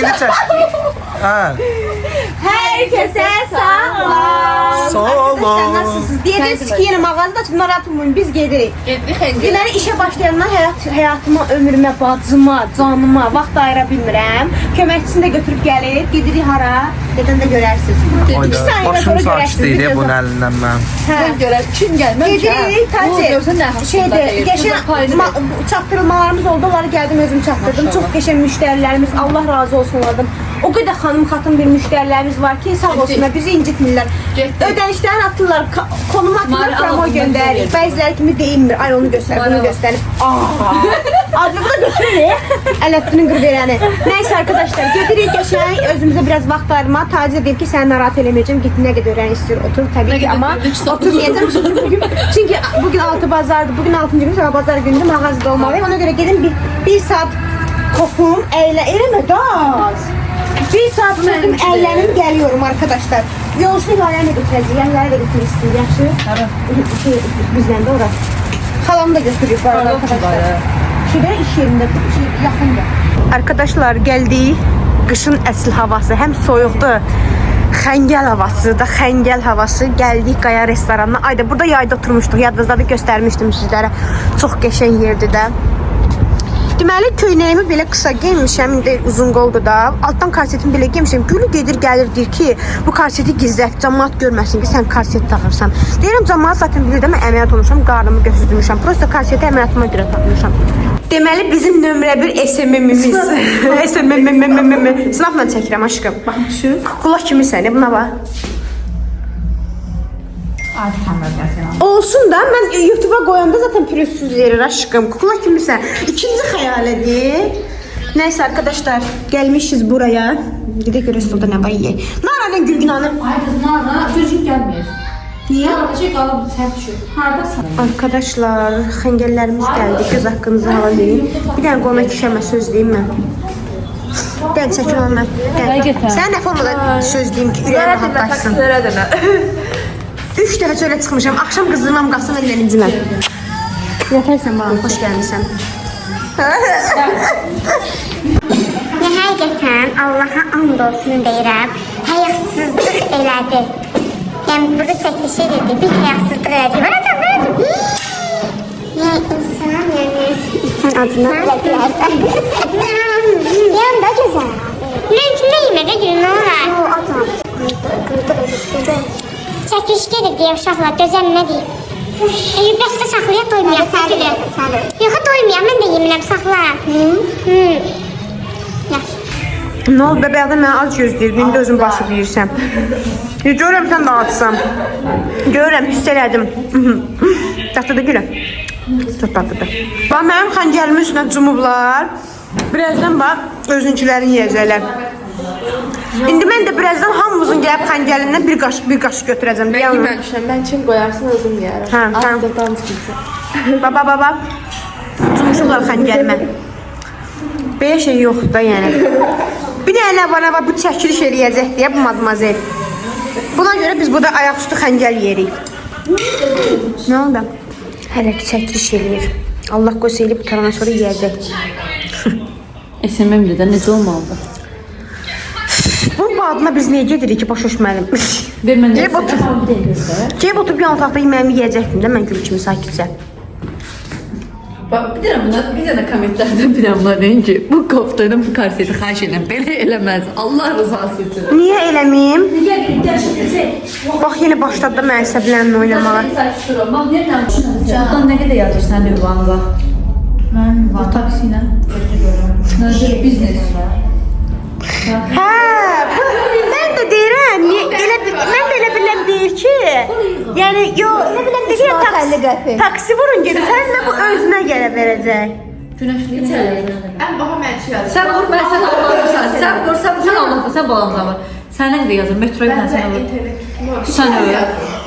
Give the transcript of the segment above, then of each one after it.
şeyini çək. Hə. Herkese sağlar. Sağ olun. Nasılsınız? Dediniz ki yine mağazada açıp narahat olmayın, biz gedirik. Gedirik xəngəl. Deməli işe başlayandan hayatıma, ömrümə, bacıma, canıma vaxt ayıra bilmirəm. Köməkçisini də götürüb gəlir, gedirik hara, gedən də görərsiniz. 2 Oyda, saniyə başım sonra sakit görərsiniz. deyil Video bunun sonra. əlindən mən. Mən görəm kim gəlməm. Gedirik, Tacir. Şeyde, geçen çatdırılmalarımız oldu, onları geldim özüm çatdırdım. Çok geçen müşterilerimiz, Allah razı olsun onlardan. O kadar hanım katın bir müşterilerimiz var ki sağ olsunlar, bizi incitmirlər. Ödənişlərini atırlar, konum atırlar, promo göndərir. Bəziləri kimi deyilmir, ay onu göstər, bunu göstər. Adını da götürür, ələttinin qırverəni. Neyse arkadaşlar, gedirik geçen özümüze biraz vaxt ayırma. Tacir deyib ki, səni narahat eləməyəcəm, git nə qədər öyrən istəyir, otur tabii ki ama oturmayacağım. Çünkü bugün 6 bazardı, bugün 6. gün, sabah bazar günü mağazada olmalıyım. Ona göre gelin bir saat kopum, eləmə daz. Bir saat dedim, əllərim geliyorum arkadaşlar. Yoluşlu ilayəni də götürəcək, yerləri də götürmək istəyir, yaxşı? Bizdən də orası. Xalamı da götürüyor bu arada arkadaşlar. Şurada iş yerində, yaxında. Arkadaşlar geldik, qışın əsl havası, həm soyuqdur. Xəngəl havası da, xəngəl havası. Gəldik Qaya restoranına. Ayda burada yayda oturmuşduq. Yadınızda da göstərmişdim sizlərə. Çox qəşəng yerdir də. Deməli köynəyimi belə qısa geymişəm, indi uzun qoldur da. Altdan korsetimi belə geymişəm. Gülü gedir gəlir deyir ki, bu korseti gizlət, cəmaət görməsin ki, sən korset taxırsan. Deyirəm cəmaət zaten bilir də mən əməliyyat olmuşam, qarnımı göstərmişəm. Prosta korseti əməliyyatıma görə taxmışam. Deməli bizim nömrə 1 SMM-imiz. SMM. Sınavla çəkirəm aşkım. Bax şu. Kulaq kimisən, buna bax. Olsun da ben YouTube'a koyanda zaten pürüzsüz verir aşkım. Kukla kimse. İkinci hayal edin. Neyse arkadaşlar gelmişiz buraya. Gidelim restoranda ne var ye. Nara'nın Gülgün Hanım. Ay kız Nara, çocuk gəlmir. Niye? Şey qalıb səhv düşür. Hardasan? Arkadaşlar xəngəllərimiz geldi. Göz hakkınızı hava deyin. Bir tane qona kişəmə söz deyim mən. Gel çəkin ondan. Sen ne formada söz deyim ki ürəyimə haqlaşsın. 3 dəfə çölə çıxmışam. Axşam qızdırmam qalsın mən inciməm. Yataysan bana, hoş gəlmişsən. Həqiqətən Allaha and olsun deyirəm. Həyasızlıq elədi. Yəni burada çəkiliş edirdi. Bir həyasızlıq elədi. Bırakın. Yəni insan adına belə deyərsən. Yəni da gözəl. Mən kimə də gülün olar? O adam. Çəkiliş gedir deyə uşaqlar gözəl nə deyim. Bəstə saxlaya doymayam. Yox, doymayam. Mən də yemirəm saxla. Ne oldu bəbəyədə mənə ac gözləyir. İndi özüm basıb yeyirsəm. Görürəm sən də açsam. Görürəm, hiss elədim. Tatlıdır gülüm. Çok tatlıdır. Bax mənim xəncəlimin üstünə cumublar. Birazdan bax özünkülərini yiyəcəklər. İndi mən də birazdan hamımızın gəlib xəncəlindən bir qaşıq götürəcəm. Mən yeməmişəm, mən kim qoyarsın özüm yeyərəm. Hə, tamam. Azlıqdan çıxmışam. Baba. Cumuşublar xəncəlimə. Belə şey yoxdur da yəni. Bir dənə bana bu çəkiliş eləyəcək deyə bu madmazel. Buna görə biz burada ayaqüstü xəncəl yeyirik. Nə oldu? Hələ ki çəkiliş eləyir. Allah qoysa eləyib qutarandan sonra yeyəcək. SMM-də də necə olmalıdır? Bunun adına biz niyə gedirik ki, baş düşməlim? Bir mən Gəlib oturub yan otaqda yeməyimi yeyəcəkdim də mən gül kimi sakitcə. Bak bir dənə kommentlərdən bir dənə deyin ki, bu koftanın bu korseti xahiş edən belə eləməz. Allah rızası üçün. Niyə eləməyim? Bax yenə başladı da mən əsəblərimlə oynamağa. Candan nə qədər yazırsan ünvanı? Mən bu taksi ilə Nazır biznes. Hə, mən də deyirəm, mən də elə biləm deyir ki, yəni elə biləm deyir ki, taksi vurun gedir, sən də bu özünə gələ verəcək. Günəşli içərlər. Ən baha mənşi yazır. Sən vur, mən sən Allah'ım sən vursan, sən Allah'ım, sən balamıza var. Səndən də yazır, metroya sən vur. Sən öyle,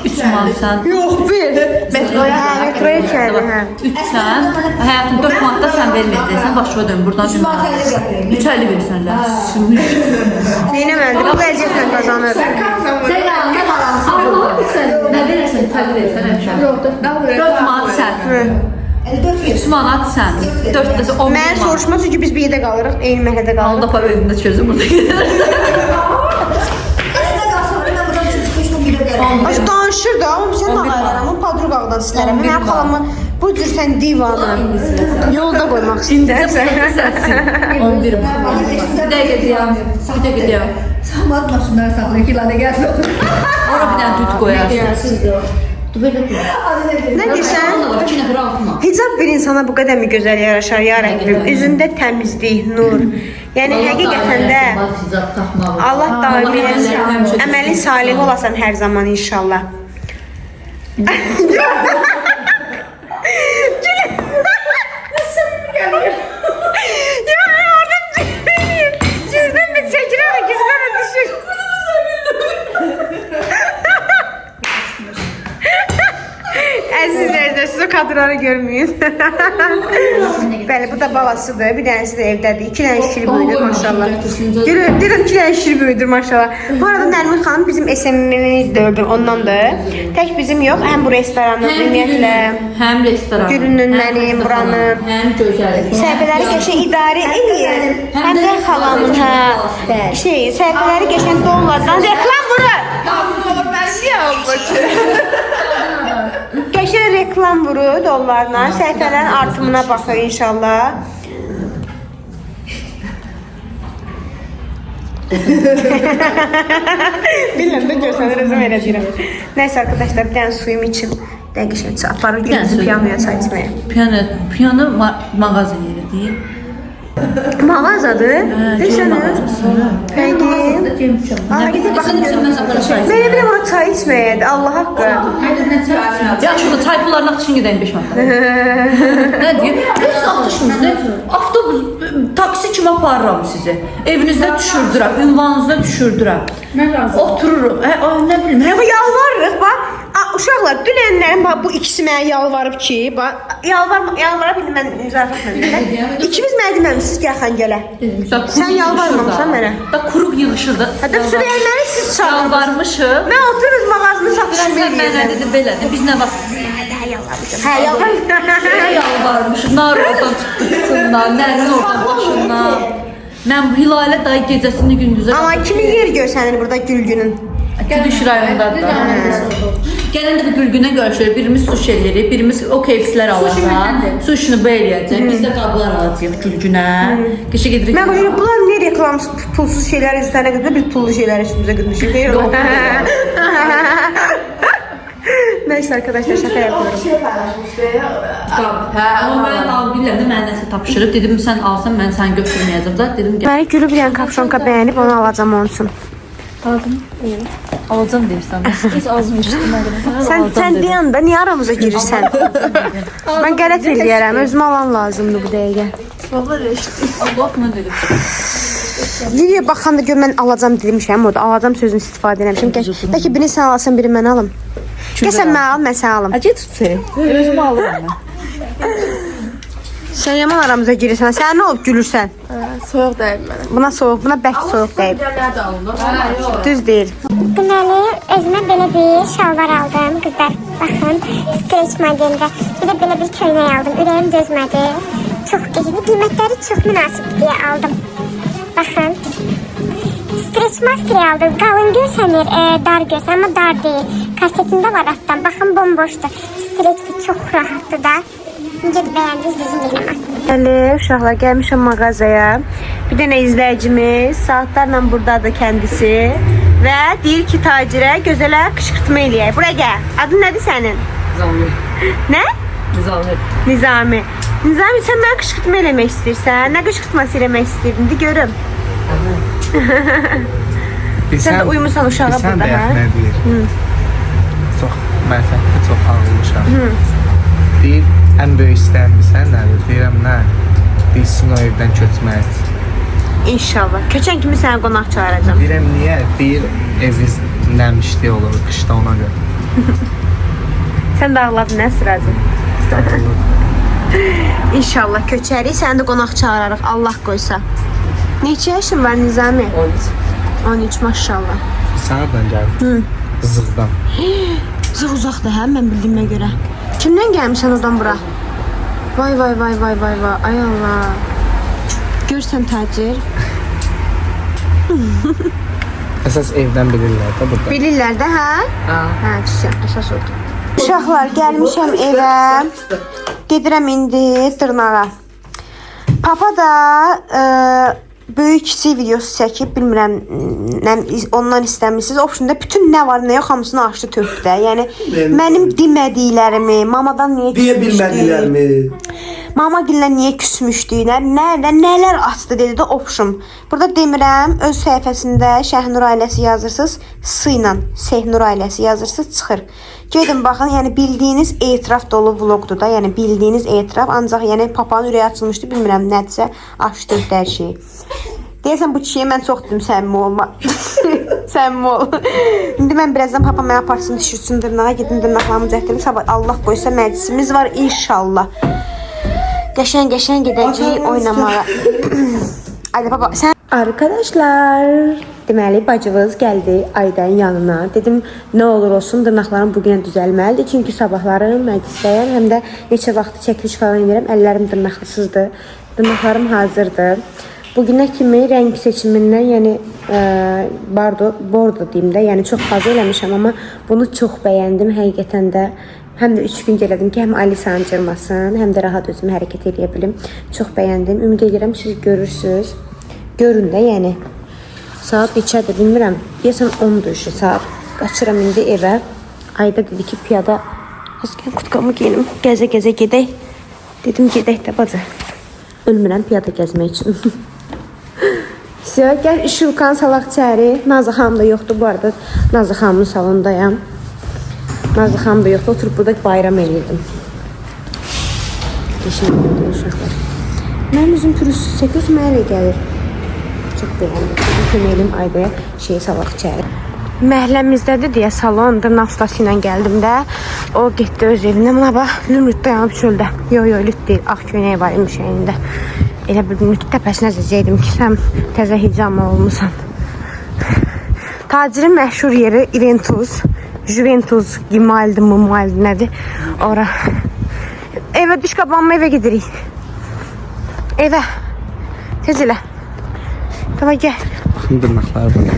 3 manatsan. Yox, bir. Metroya gəldi, hə. 3 sən, həyatın 4 manatda sən verməyəcəksən, başına dön, buradan 3 manat. 3 50 verirsənlər. Neynəməlidir, bu vəziyyətlə qazanır. Sən yanında balansan. Nə verirsən, təqdir etsən həmişə. 4 manat sən. 3 manat sən. 4 dəsə 11 Mən manat. soruşma çünki biz bir yerdə qalırıq, eyni məhəllədə qalırıq. Onda para özündə çözüm burada gedirsən. Aş danışır da, amma sən ağayıram, padruqaqdan istərəm. Mənim xalamı bu cür sən divanı yolda qoymaq istəyirsən. 11 manat. Bir dəqiqə deyəm. Bir dəqiqə deyəm. Samat maşınları saxlayır ki, lanet gəlsin. Ora bir dənə tut qoyarsın. Nə deyirsən? 2 nəfər altına. Hicab bir insana bu qədər mi gözəl yaraşar ya Rəbbim? Üzündə təmizlik, nur. Yəni həqiqətən də Allah daim eləsin. Əməli salih olasan hər zaman inşallah. Ya oradan cüzdən mi çəkirəm, gizlən düşür. Əzizlər də siz o kadrları görməyin. Bəli, bu da babasıdır. Bir dənəsi də evdədir. 2 dənə şir böyüdür maşallah. Deyirəm 2 dənə şir böyüdür maşallah. Bu arada Nərmin xanım bizim SMM-imizdir, ondandır. Tək bizim yox, həm bu restoranın ümumiyyətlə. Həm restoran. Gülünün mənim, buranın. Həm gözəllik. Səhifələri qəşəng idarə edir. Həm də xalamın, hə. Səhifələri qəşəng dollardan reklam vurur. Qəşəng reklam vurur dollarla. Səhifələrin artımına baxır inşallah. Bilmem de görsənirəm, elə deyirəm. Nəysə arkadaşlar, bir dənə suyum içim. Dəqiqən aparır gülümüzü piyanoya çay içməyə. Piyano mağaza yeridir. Mağazadır. Desene. Peki. Mənə bir bura çay içməyədi. Allah haqqı. Ya şurada çay pullarına için gideyim 5 manat. Ne diyor? Biz atışımızı avtobus, taksi kimi aparıram sizi. Evinizdə düşürdürəm, ünvanınızda düşürdürəm. Otururum. Ne bileyim. Yalvarırıq bax. Uşaqlar, dünənlərin bu ikisi mənə yalvarıb ki, yalvara bildim mən müzafirlə. İkimiz mənə deməmişsiniz ki, yaxın gələ. Sən yalvarmamısan mənə. Da kuruq yığışırdı. Hətta su verməni siz çağırmışsınız. Yalvarmışım. Mən otururuz mağazını satışımı Sən mənə eləyirəm. dedi belədir. Biz nə vaxt Hə, yalvarmışım. yalvarmışım. Nar oradan tutduğundan, nərin oradan başından. Mən bu Hilalə dayı gecəsini gündüzə... Amma kimin yeri görsənir burada Gülgünün? Gülüş rayonundadır. Gələn dəfə Gülgünə görüşürük. Birimiz sushi eləyirik, birimiz o keyfslər alacaq. Sushini bu eləyəcək. Biz də qablar alacağıq Gülgünə. Qəşə gedirik. Mən qoyuram, bunlar ne reklam pulsuz şeylər üstünə götürür, biz pullu şeylər üstümüzə götürmüşük. Neyse arkadaşlar, şaka yapıyorum. Amma mən bilirəm də mənə nəsə tapşırıb. Dedim sən alsan mən səni götürməyəcəm. Dedim gəl. Mənə Gülü bir dənə kapşonka bəyənib onu alacağım onun üçün. Alacam deyirsən. Heç azmışdım mən. Sen deyəndə niyə aramıza girirsən? Mən qələt eləyərəm, özümə alan lazımdır bu dəqiqə. Allah nə dedi? Videoya baxanda gör mən alacam demişəm, o da alacam sözünü istifadə eləmişəm. Bəlkə birini sən alsan, biri mən alım. Gəl sən mən al, mən sən alım. Acı tut seni. Özümü alırım mən. Sən yaman aramıza girirsən, sən nə olub gülürsən? Soyuq dəyib mənə. Buna soğuk, buna bək soğuk deyib. Düz deyil. Deməli, özümə belə bir şalvar aldım, qızlar. Baxın, stretch modeldə. Bir də belə bir köynək aldım. Ürəyim dözmədi. Çox qeyri, qiymətləri çox münasib deyə aldım. Baxın. Stretch masker aldım. Qalın görsənir, dar görsənir, amma dar deyil. Kasetində var altdan. Baxın, bomboşdur. Stretch çox rahatdır da. Necə bəyəndiniz bizim videomu? Bəli, uşaqlar gəlmişəm mağazaya. Bir dənə izləyicimiz saatlarla buradadır kəndisi və deyir ki, tacirə gözələ qışqırtma eləyək. Buraya gəl. Adın nədir sənin? Nizami. Nə? Nizami. Nizami. Nizami, sən mənə qışqırtma eləmək istəyirsən. Nə qışqırtması eləmək istəyirdin? De görüm. Sən də uyumusan uşağa burada, hə? hə? Nə deyir? Çox mənfəətli, çox ağılmışam. Deyir, ən böyük istəyirsən nədir? Deyirəm, nə? Deyirsin o evdən köçmək. İnşallah. Köçən kimi sənə qonaq çağıracam. Deyirəm, niyə? Deyir, eviniz nəmişli olur, qışda ona görə. Sən də ağladın, nə sıracım? İnşallah köçərik, səni də qonaq çağırarıq, Allah qoysa. Neçə yaşın var Nizami? 13 maşallah. Sağdan gəldim. Zığdan. Zığ uzaqdır hə, mən bildiyimə görə. Kimdən gəlmişsən oradan bura? Vay vay vay vay vay vay. Ay Allah. Görsən tacir. Əsas evdən bilirlər də burada. Bilirlər də, hə? Hə, əsas odur. Uşaqlar, gəlmişəm evə. Gedirəm indi dırnağa. Papa da böyük kiçik videosu çəkib, bilmirəm, ondan istəmirsiniz. Optionda bütün nə var, nə yox, hamısını açdı tökdü. Yəni, mənim demədiklərimi, mamadan niyə Deyə bilmədiklərimi. Mama gillə niyə küsmüşdük, nələr açdı dedi də option. Burada demirəm, öz səhifəsində Şəhnur ailəsi yazırsınız, S ilə Sehnur ailəsi yazırsınız, çıxır. Gedin baxın, yəni bildiyiniz etiraf dolu vlogdur da, yəni bildiyiniz etiraf, ancaq yəni papanın ürəyi açılmışdı, bilmirəm nədirsə, açdı hər şeyi. Deyəsən bu kişiyə mən çox dedim səmimi olma. Səmimi ol. İndi mən birazdan papa mənə aparsın, düşürsün dırnağa, gedin dırnaqlarımı cəhdirim. Sabah Allah qoysa məclisimiz var inşallah. Qəşən gedəcəyik oynamağa. Ayda baba sən... Arkadaşlar, deməli bacımız gəldi Aydanın yanına. Dedim, nə olur olsun dırnaqlarım bugünə düzəlməlidir. Çünki sabahları məclisdəyəm, həm də neçə vaxtı çəkiliş falan edirəm. Əllərim dırnaqlısızdır. Dırnaqlarım hazırdır. Bugünə kimi rəng seçimindən, yəni bordo deyim də, yəni çox fazla eləmişəm, amma bunu çox bəyəndim həqiqətən də. Həm də 3 gün gələdim ki, həm Alisanı cırmasın, həm də rahat özümü hərəkət edə bilim. Çox bəyəndim. Ümid edirəm siz görürsünüz. Görün də, yəni. Saat neçədir bilmirəm. Deyəsən 10-dur işi saat. Qaçıram indi evə. Ayda dedi ki, piyada azkən kutkamı giyinim. Gəzə-gəzə gedək. Dedim, gedək də bacı. Ölmürəm piyada gəzmək üçün. Siyo, gəl Şulkan salaq çəri. Nazlı xanım da yoxdur bu arada. Nazlı xanımın salondayam. Nazlı xanım da yoxdur. Oturub burada bayram edirdim. Geçindim uşaqlar. Mənim üzüm pürüzsüz çəkiyoruz, mənə elə gəlir. Çox bəyəndim. Köməylim Aydaya salaq çəri. Məhəlləmizdədir deyə salon, dırnaq ustası ilə gəldim də. O getdi öz evinə. Buna bax, Lümrüt dayanıb çöldə. Yox, lüt deyil, ağ köynəyi var imiş əyində. Elə bir lüt təpəsinə zəcəydim ki, sən təzə hicamı olmusan. Tacirin məşhur yeri Juventus. Juventus, Gimaldi, Mumaldi nədir? Ora. Evə düş qabanma, evə gedirik. Evə. Tez elə. Tamam, gəl. Baxın dırnaqlar burada.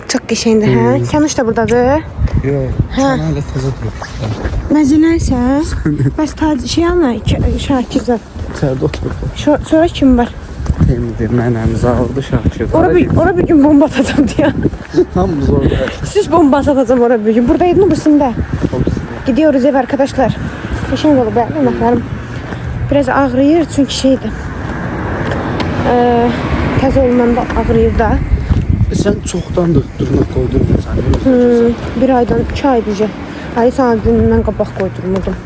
Çox qəşəngdir, hə? Kanuş da buradadır. Yox, hələ təzə durur. Məzələnsə, bəs ana, Şakirdə. İçəridə oturur. Sonra kim var? Emdir, mənəm, Zavrda, Şakir. Ora bir gün bomba atacam diye. Hamımız orada. Siz bomba atacağım ora bir gün. Buradaydın mı da? Gidiyoruz ev arkadaşlar. Qəşəng olub, dırnaqlarım. Biraz ağrıyır çünki şeydir. Təzə olunanda ağrıyır da. Sən çoxdandır dırnaq qoydurmursan. Bir aydan 2 aydır. Alisanı gündən qabaq qoydurmurdum.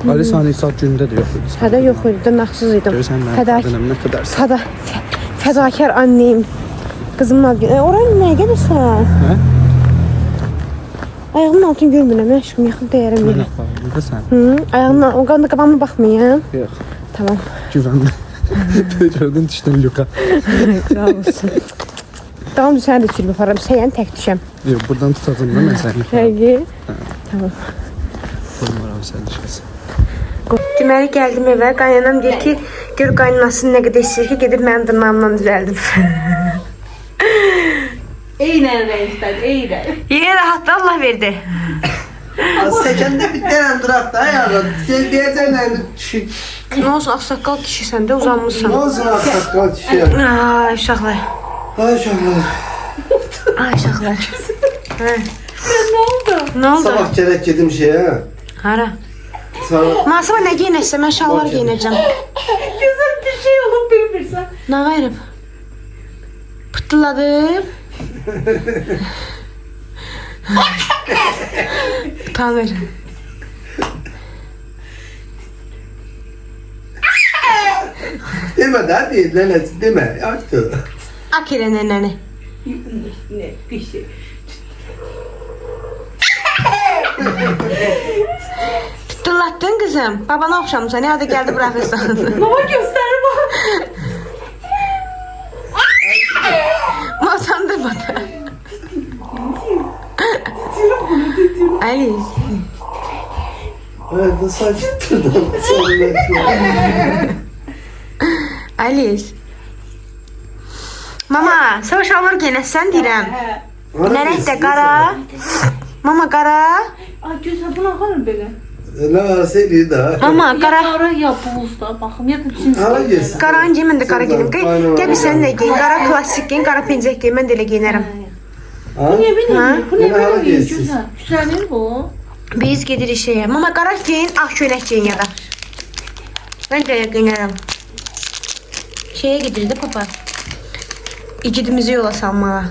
Alisanı isə gündə də yox idi. Hədə yox idi, dırnaqsız idim. Görsən mən qadınım, nə qədər. Fədakar annem. Qızımın adı. Oraya nəyə gedirsən? Hə? Ayağımın altını görmürəm, aşkım, yaxın dəyərəm Mən yeri. aparım, da sən. Ayağımın, o qanda qabağıma baxmayın. Yox. Tamam. Güvənli. Gördün, düşdün Luka. Sağ olsun. Tamam, səni də çürüm aparam, səyən tək düşəm. Yox, buradan tutacam da mən səni. Həqiqi? Tamam. Olmaram sən düşəsən. Deməli, gəldim evə, qaynanam deyir ki, gör qaynanasını nə qədər istəyir ki, gedib mənim dırnağımdan düzəldim. Eynən reisdən, eynən. Yenə rahatlı Allah verdi. Səkəndə bir dənə duraq da ayağa. Deyəcəklər kişi. Nə olsun, ağsaqqal kişisən də uzanmışsan. Nə olsun ağsaqqal kişi? Ay, uşaqlar. Ay uşaqlar. Ay, uşaqlar. Nə oldu? Nə oldu? Sabah gərək gedim şeyə. Hara? Sabah Masaba nə giyinəsə, mən şalvar giyinəcəm. Gözüm bir şey olub bilmirsən. Nə verib? Pıttıladım. Tanır. demə də, deyil, nənəsi, demə. Yaxşı. Ak elə nənəni. Ne pişi. Pıttılattın kızım. Babana oxşamısan, ya da gəldi profesör. Baba göster bak. Masandır bana. Ali. Evet, de sakittir. Alice. Mama, sana şalvar giyinəsən deyirəm. Nə rəngdə qara? Mama qara. Ay gözəl, bu nə qalır belə? La seni de. Mama qara. Qara ya buzda, baxım, ya da cins. Hara gelsin. Qaranı giyin, mən də qara giyinim. Gəl bir sən də giyin. Qara plastik giyin, qara pencək giyin. Mən də elə giyinərəm. Ha? Niyə belə? Bu nə Yine hara belə gelsin. gözəl? Güzəlir bu. Biz gedirik şeyə. Mama qara giyin, ağ köynək giyin ya da. Mən də elə giyinərəm. Şeyə gedirdi papa. İgidimizi yola salmağa.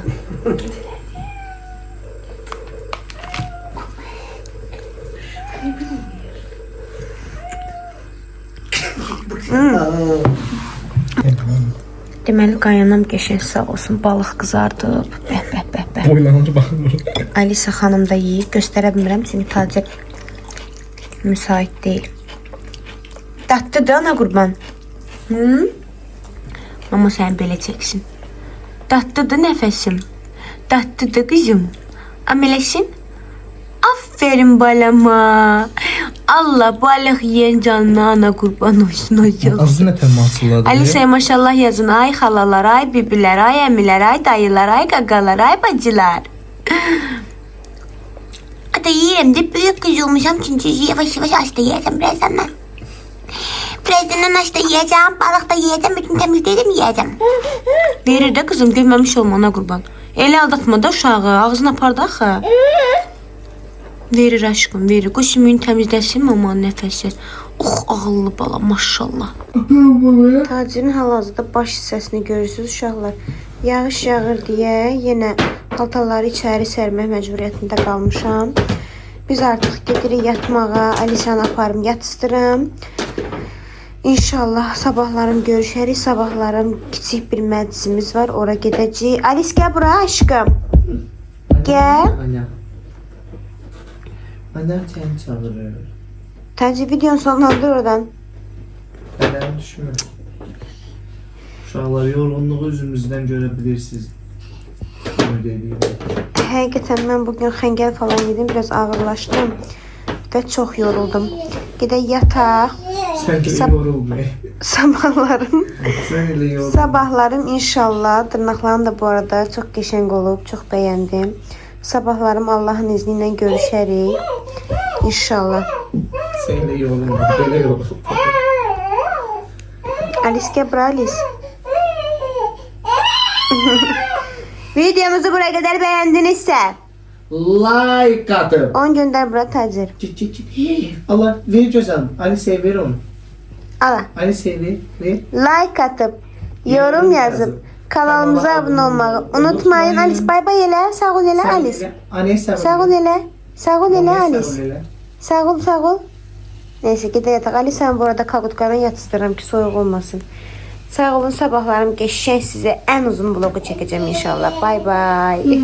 Deməli qaynanam qəşəng sağ olsun, balıq qızardıb. Bəh. Boylanır baxır. Alisa xanım da yeyir. Göstərə bilmirəm çünki tacir müsait deyil. Dadlıdır ana qurban. Hı? Mama sən belə çəksin. Dadlıdır nəfəsim. Dadlıdır qızım. Amələsin. Aferin balama. Allah balıq yiyən canına ana qurban olsun hocam. Azı nə təmasılladı? Alisa'ya maşallah yazın. Ay xalalar, ay bibilər, ay əmilər, ay dayılar, ay qaqalar, ay bacılar. Ata yiyirəm de büyük kız olmuşam çünkü yavaş yavaş hasta yiyeceğim birazdan ben. Birazdan hasta yiyeceğim, balık da yiyeceğim, bütün temizleyeceğim yiyeceğim. Verir de kızım, görmemiş olma ona qurban. Elə aldatma da uşağı, ağzına apardı axı. Verir aşkım, verir. Qoy sümüyünü təmizləsin mamanın nəfəsi. Ağıllı bala, maşallah. Tacirin hal-hazırda baş hissəsini görürsünüz uşaqlar. Yağış yağır deyə yenə paltarları içəri sərmək məcburiyyətində qalmışam. Biz artıq gedirik yatmağa. Alisanı aparım, yatıstırım. İnşallah sabahlarım görüşərik. Sabahlarım kiçik bir məclisimiz var. Ora gedəcəyik. Alice gəl bura aşkım. Gəl. Annem seni çağırıyor. Təcil videonu sonlandır oradan. Neden düşmüyor? Uşaqlar yorğunluğu üzümüzdən görə bilirsiniz. Ümid edirəm. Həqiqətən mən bugün xəngəl falan yedim. Biraz ağırlaşdım və çox yoruldum. Gedək yataq. Sən elə yorulma. Sabahlarım. Sən elə yorulma. Sabahlarım inşallah. Dırnaqlarım da bu arada çox qəşəng olub. Çox bəyəndim. Sabahlarım Allahın izni ilə görüşərik. İnşallah. Sən elə yorulma. Belə yorulma. Alice gəl bura Alice. Videomuzu buraya kadar beğendinizse Like atın. 10 gönder bura Tacir. Allah ver gözüm. Ali sever onu. Ala. Ali sever. Ver. Like atıp yorum yazıp kanalımıza abone olmayı unutmayın. Alice bay bay ele. Sağ ol ele Alice. Anne sağ ol. Sağ ol ele. Sağ ol ele Alice. Alice. Sağ ol sağ ol. Neyse gidelim yatak. Alice sen bu arada kakutkarın yatıştırırım ki soğuk olmasın. Sağ olun sabahlarım geçen size en uzun vlogu çekeceğim inşallah. Bay bay.